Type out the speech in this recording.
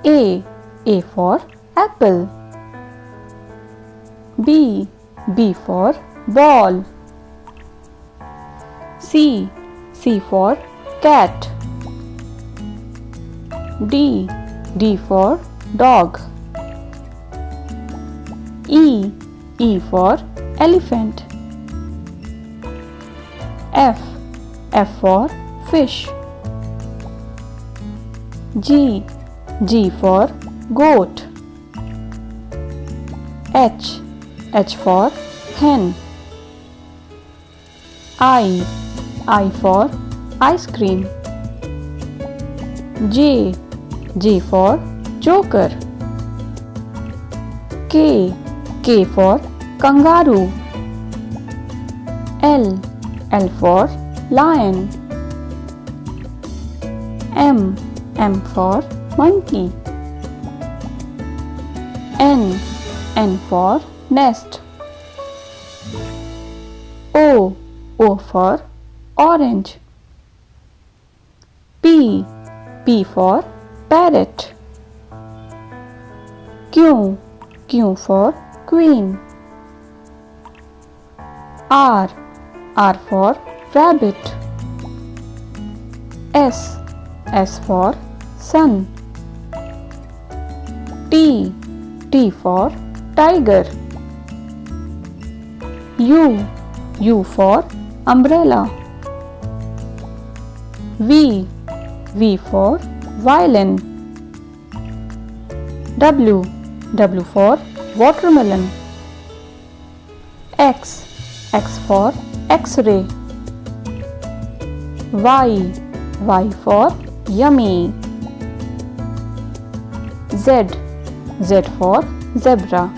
A for apple. B for ball. C for cat. D for dog. E for elephant. F for fish. G for goat. H for hen. I for ice cream. J for joker. K for kangaroo. L for lion. M for monkey. N for nest. O for orange. P for parrot. Q for queen. R for rabbit. S for sun. T for tiger. U for umbrella. V for violin. W for watermelon. X for X-ray. Y for yummy. Z for zebra.